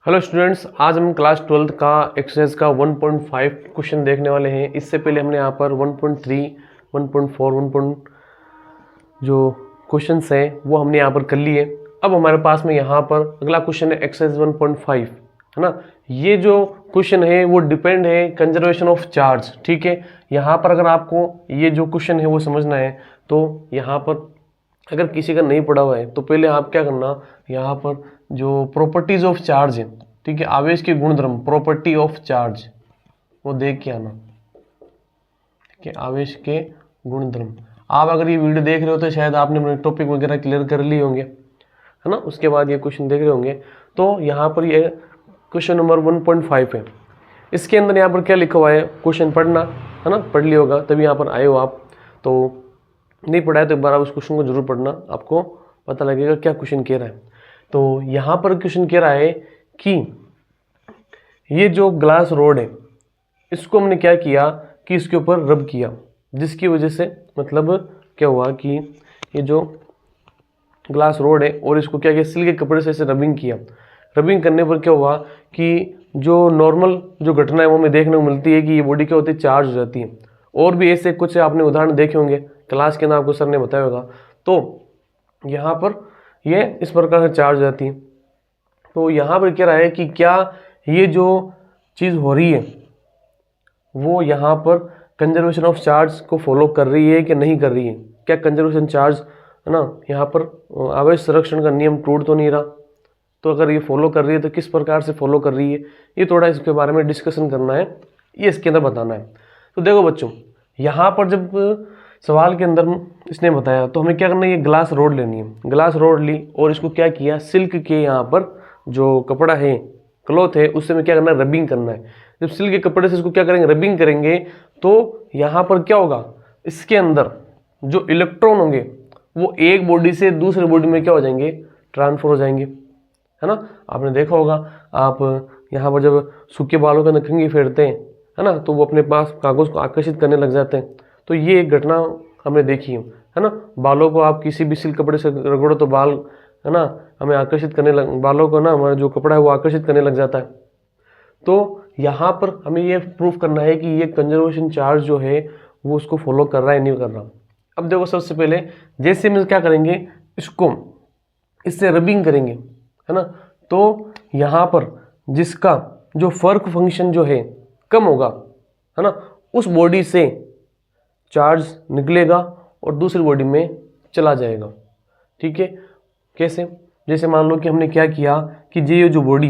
Hello students, आज हम class 12th का एक्सरसाइज का 1.5 क्वेश्चन देखने वाले हैं। इससे पहले हमने यहाँ पर 1.3, 1.4, 1. जो क्वेश्चंस हैं वो हमने यहाँ पर कर लिए। अब हमारे पास में यहाँ पर अगला क्वेश्चन है एक्सरसाइज 1.5, है ना। ये जो क्वेश्चन है वो डिपेंड है कंजर्वेशन ऑफ चार्ज। ठीक है, यहाँ पर अगर आपको ये जो क्वेश्चन है वो समझना है तो यहाँ पर अगर किसी का नहीं पढ़ा हुआ है तो पहले आप क्या करना, यहाँ पर जो प्रॉपर्टीज ऑफ चार्ज है, ठीक है, आवेश के गुणधर्म, प्रॉपर्टी ऑफ चार्ज, वो देख के आना। ठीक है, आवेश के गुणधर्म। आप अगर ये वीडियो देख रहे हो तो शायद आपने अपने टॉपिक वगैरह क्लियर कर लिए होंगे, है ना। उसके बाद ये क्वेश्चन देख रहे होंगे। तो यहाँ पर ये क्वेश्चन नंबर 1.5 है। इसके अंदर यहाँ पर क्या लिखा हुआ है, क्वेश्चन पढ़ना, है ना। पढ़ लिया होगा तभी यहाँ पर आए हो आप। तो नहीं पढ़ा है तो एक बार आप उस क्वेश्चन को जरूर पढ़ना, आपको पता लगेगा क्या क्वेश्चन कह रहा है। तो यहाँ पर क्वेश्चन कह रहा है कि ये जो ग्लास रोड है इसको हमने क्या किया कि इसके ऊपर रब किया, जिसकी वजह से मतलब क्या हुआ कि ये जो ग्लास रोड है और इसको क्या किया, सिल्क के कपड़े से ऐसे रबिंग किया। रबिंग करने पर क्या हुआ कि जो नॉर्मल जो घटना है वो हमें देखने को मिलती है कि ये बॉडी क्या होती है, चार्ज हो जाती है। और भी ऐसे कुछ आपने उदाहरण देखे होंगे क्लास के अंदर, आपको सर ने बताया होगा। तो यहाँ पर ये इस प्रकार से चार्ज हो जाती है। तो यहाँ पर कह रहा है कि क्या ये जो चीज़ हो रही है वो यहाँ पर कंजर्वेशन ऑफ चार्ज को फॉलो कर रही है कि नहीं कर रही है। क्या कंजर्वेशन चार्ज, है ना, यहाँ पर आवेश संरक्षण का नियम टूट तो नहीं रहा। तो अगर ये फॉलो कर रही है तो किस प्रकार से फॉलो कर रही है, ये थोड़ा इसके बारे में डिस्कशन करना है, ये इसके अंदर बताना है। तो देखो बच्चों, यहाँ पर जब सवाल के अंदर इसने बताया तो हमें क्या करना है, ये ग्लास रोड लेनी है। ग्लास रोड ली और इसको क्या किया, सिल्क के यहाँ पर जो कपड़ा है, क्लॉथ है, उससे हमें क्या करना है, रबिंग करना है। जब सिल्क के कपड़े से इसको क्या करेंगे, रबिंग करेंगे, तो यहाँ पर क्या होगा, इसके अंदर जो इलेक्ट्रॉन होंगे वो एक बॉडी से दूसरे बॉडी में क्या हो जाएंगे, ट्रांसफर हो जाएंगे, है ना। आपने देखा होगा, आप यहाँ पर जब सूखे बालों के अंदर कंघी फेरते हैं, है ना, तो वो अपने पास कागज़ को आकर्षित करने लग जाते हैं। तो ये एक घटना हमने देखी है ना। बालों को आप किसी भी सिल्क कपड़े से रगड़ो तो बाल, है ना, हमें आकर्षित करने लग, बालों को ना हमारा जो कपड़ा है वो आकर्षित करने लग जाता है। तो यहाँ पर हमें ये प्रूफ करना है कि ये कंजर्वेशन चार्ज जो है वो उसको फॉलो कर रहा है नहीं कर रहा। अब देखो, सबसे पहले जैसे हम क्या करेंगे, इसको इससे रबिंग करेंगे, है ना। तो यहाँ पर जिसका जो वर्क फंक्शन जो है कम होगा, है ना, उस बॉडी से चार्ज निकलेगा और दूसरी बॉडी में चला जाएगा। ठीक है, कैसे, जैसे मान लो कि हमने क्या किया कि ये जो बॉडी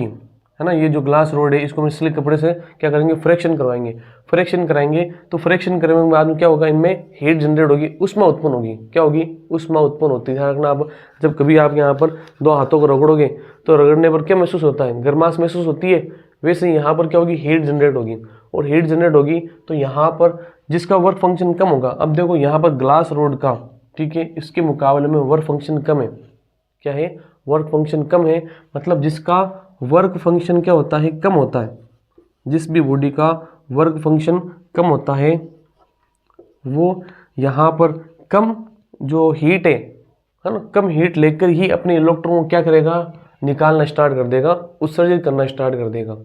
है ना, ये जो ग्लास रोड है, इसको हम सिल्क कपड़े से क्या करेंगे, फ्रैक्शन करवाएंगे। फ्रैक्शन कराएंगे तो फ्रैक्शन करने के बाद में क्या होगा, इनमें हीट जनरेट होगी, ऊष्मा उत्पन्न होगी। क्या होगी, ऊष्मा उत्पन्न होती है। ध्यान रखना, आप जब कभी आप यहाँ पर दो हाथों को रगड़ोगे तो रगड़ने पर क्या महसूस होता है, गर्माश महसूस होती है। वैसे यहाँ पर क्या होगी, हीट जनरेट होगी, और हीट जनरेट होगी तो यहाँ पर जिसका वर्क फंक्शन कम होगा। अब देखो यहाँ पर ग्लास रोड का, ठीक है, इसके मुकाबले में वर्क फंक्शन कम है। क्या है, वर्क फंक्शन कम है, मतलब जिसका वर्क फंक्शन क्या होता है, कम होता है। जिस भी बॉडी का वर्क फंक्शन कम होता है वो यहाँ पर कम जो हीट है ना, कम हीट लेकर ही अपने इलेक्ट्रॉन को क्या करेगा, निकालना स्टार्ट कर देगा, उत्सर्जित करना स्टार्ट कर देगा।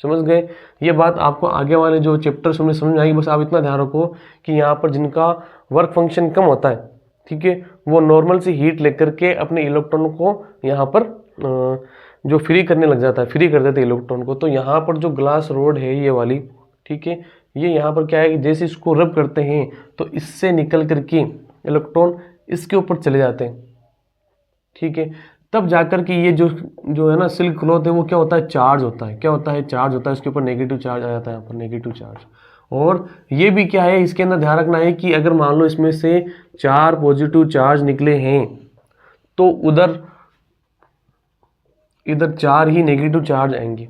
समझ गए, ये बात आपको आगे वाले जो चैप्टर्स में समझ में आएगी। बस आप इतना ध्यान रखो कि यहाँ पर जिनका वर्क फंक्शन कम होता है, ठीक है, वो नॉर्मल सी हीट लेकर के अपने इलेक्ट्रॉन को यहाँ पर जो फ्री करने लग जाता है, फ्री कर देते हैं इलेक्ट्रॉन को। तो यहाँ पर जो ग्लास रोड है ये वाली, ठीक है, ये यहाँ पर क्या है कि जैसे इसको रब करते हैं तो इससे निकल करके इलेक्ट्रॉन इसके ऊपर चले जाते हैं। ठीक है, तब जाकर के ये जो है ना सिल्क क्लॉथ है वो क्या होता है, चार्ज होता है। क्या होता है, चार्ज होता है, इसके ऊपर नेगेटिव चार्ज आ जाता है, यहाँ पर नेगेटिव चार्ज। और ये भी क्या है, इसके अंदर ध्यान रखना है कि अगर मान लो इसमें से 4 पॉजिटिव चार्ज निकले हैं तो इधर 4 ही नेगेटिव चार्ज आएंगे।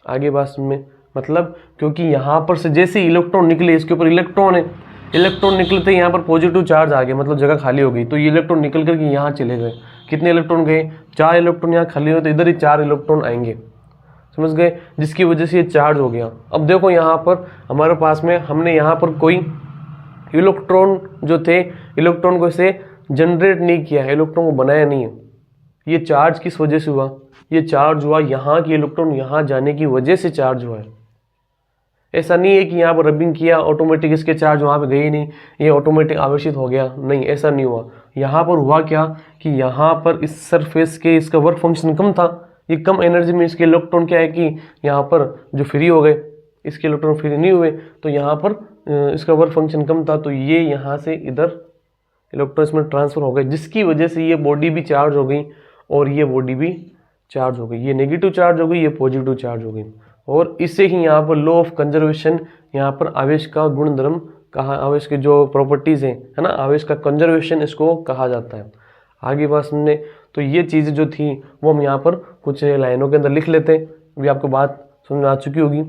आगे बात में मतलब, क्योंकि यहाँ पर से जैसे इलेक्ट्रॉन निकले, इसके ऊपर इलेक्ट्रॉन है, इलेक्ट्रॉन निकलते ही यहाँ पर पॉजिटिव चार्ज आ गया, मतलब जगह खाली हो गई। तो ये इलेक्ट्रॉन निकल करके यहाँ चले गए। कितने इलेक्ट्रॉन गए, 4 इलेक्ट्रॉन यहाँ खाली हुए, तो इधर ही 4 इलेक्ट्रॉन आएंगे। समझ गए, जिसकी वजह से ये चार्ज हो गया। अब देखो यहाँ पर हमारे पास में हमने यहाँ पर कोई इलेक्ट्रॉन जो थे, इलेक्ट्रॉन को इसे जनरेट नहीं किया है, इलेक्ट्रॉन को बनाया नहीं है। ये चार्ज किस वजह से हुआ, ये चार्ज हुआ, यहाँ की इलेक्ट्रॉन यहाँ जाने की वजह से चार्ज हुआ है। ऐसा नहीं है कि यहाँ पर रबिंग किया ऑटोमेटिक इसके चार्ज वहाँ पे गए ही नहीं, ये ऑटोमेटिक आवेशित हो गया, नहीं ऐसा नहीं हुआ। यहाँ पर हुआ क्या कि यहाँ पर इस सरफेस के इसका वर्क फंक्शन कम था, ये कम एनर्जी में इसके इलेक्ट्रॉन क्या है कि यहाँ पर जो फ्री हो गए, इसके इलेक्ट्रॉन फ्री नहीं हुए, तो यहाँ पर इसका वर्क फंक्शन कम था, तो ये यहाँ से इधर इलेक्ट्रॉन इसमें ट्रांसफर हो गए, जिसकी वजह से ये बॉडी भी चार्ज हो गई और ये बॉडी भी चार्ज हो गई, ये नेगेटिव चार्ज हो गई, ये पॉजिटिव चार्ज हो गई। और इससे ही यहाँ पर लॉ ऑफ कंजर्वेशन, यहाँ पर आवेश का गुणधर्म कहा, आवेश की जो प्रॉपर्टीज़ हैं है ना, आवेश का कंजर्वेशन इसको कहा जाता है। आगे बात समझने, तो ये चीज़ें जो थी वो हम यहाँ पर कुछ लाइनों के अंदर लिख लेते हैं, अभी आपको बात समझ में आ चुकी होगी।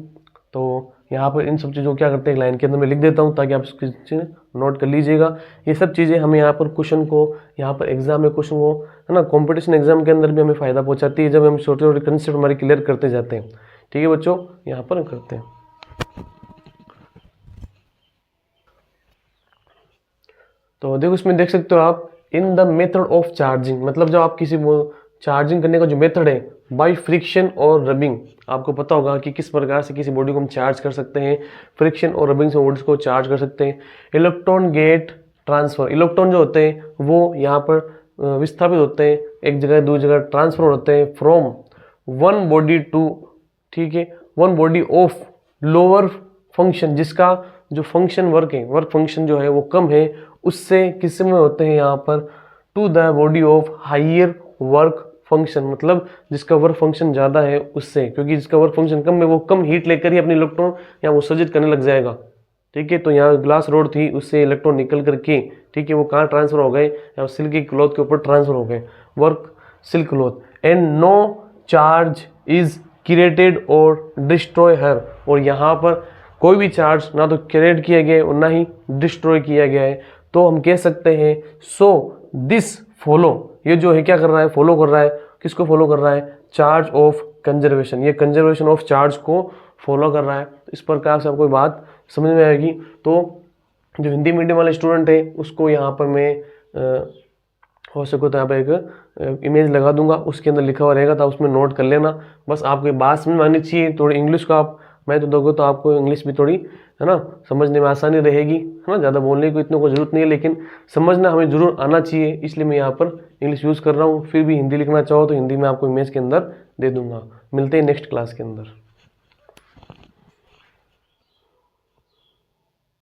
तो यहाँ पर इन सब चीज़ों को क्या करते हैं, एक लाइन के अंदर मैं लिख देता हूँ ताकि आप इसकी चीज़ें नोट कर लीजिएगा। ये सब चीज़ें हमें यहाँ पर क्वेश्चन को, यहाँ पर एग्जाम में क्वेश्चन को है ना, कॉम्पिटिशन एग्जाम के अंदर भी हमें फ़ायदा पहुँचाती है जब हम छोटे छोटे कंसेप्ट हमारे क्लियर करते जाते हैं। ठीक है बच्चों, यहाँ पर करते हैं। तो देखो इसमें देख सकते हो आप, in the method of charging, मतलब जब आप किसी चार्जिंग करने का जो मेथड है बाय फ्रिक्शन और रबिंग, आपको पता होगा कि किस प्रकार से किसी बॉडी को हम चार्ज कर सकते हैं, फ्रिक्शन और रबिंग से बॉडीज को चार्ज कर सकते हैं। इलेक्ट्रॉन गेट ट्रांसफर, इलेक्ट्रॉन जो होते हैं वो यहाँ पर विस्थापित होते हैं, एक जगह दूसरी जगह ट्रांसफर होते हैं फ्रॉम वन बॉडी टू, ठीक है, one body of lower function, जिसका जो फंक्शन वर्क है, वर्क फंक्शन जो है वो कम है, उससे किस में होते हैं यहाँ पर to the body of higher work function, मतलब जिसका वर्क फंक्शन ज़्यादा है उससे, क्योंकि जिसका वर्क फंक्शन कम है वो कम हीट लेकर ही अपने इलेक्ट्रॉन यहाँ उत्सर्जित करने लग जाएगा। ठीक है, तो यहाँ ग्लास रोड थी, उससे इलेक्ट्रॉन निकल करके, ठीक है, वो कहाँ ट्रांसफर हो गए, यहाँ सिल्क की क्लॉथ के ऊपर ट्रांसफर हो गए, work silk cloth, and no charge is created और डिस्ट्रॉय हर, और यहाँ पर कोई भी चार्ज ना तो क्रिएट किया गया है और ना ही डिस्ट्रॉय किया गया है। तो हम कह सकते हैं सो दिस फॉलो, ये जो है क्या कर रहा है, फॉलो कर रहा है, किसको फॉलो कर रहा है, चार्ज ऑफ कंजर्वेशन, ये कंजर्वेशन ऑफ चार्ज को फॉलो कर रहा है। इस प्रकार से आपको बात समझ में आएगी। तो जो हिंदी मीडियम वाले स्टूडेंट है उसको यहाँ पर मैं हो सके तो यहाँ पर एक इमेज लगा दूंगा, उसके अंदर लिखा हुआ रहेगा, तो उसमें नोट कर लेना। बस आपको ये बात समझ में आनी चाहिए, थोड़ी इंग्लिश को आप मैं तो दोगे तो आपको इंग्लिश भी थोड़ी है ना समझने में आसानी रहेगी, है ना, ज़्यादा बोलने की इतने को जरूरत नहीं है, लेकिन समझना हमें जरूर आना चाहिए, इसलिए मैं यहाँ पर इंग्लिश यूज़ कर रहा हूँ। फिर भी हिंदी लिखना चाहो तो हिंदी में आपको इमेज के अंदर दे दूंगा। मिलते हैं नेक्स्ट क्लास के अंदर।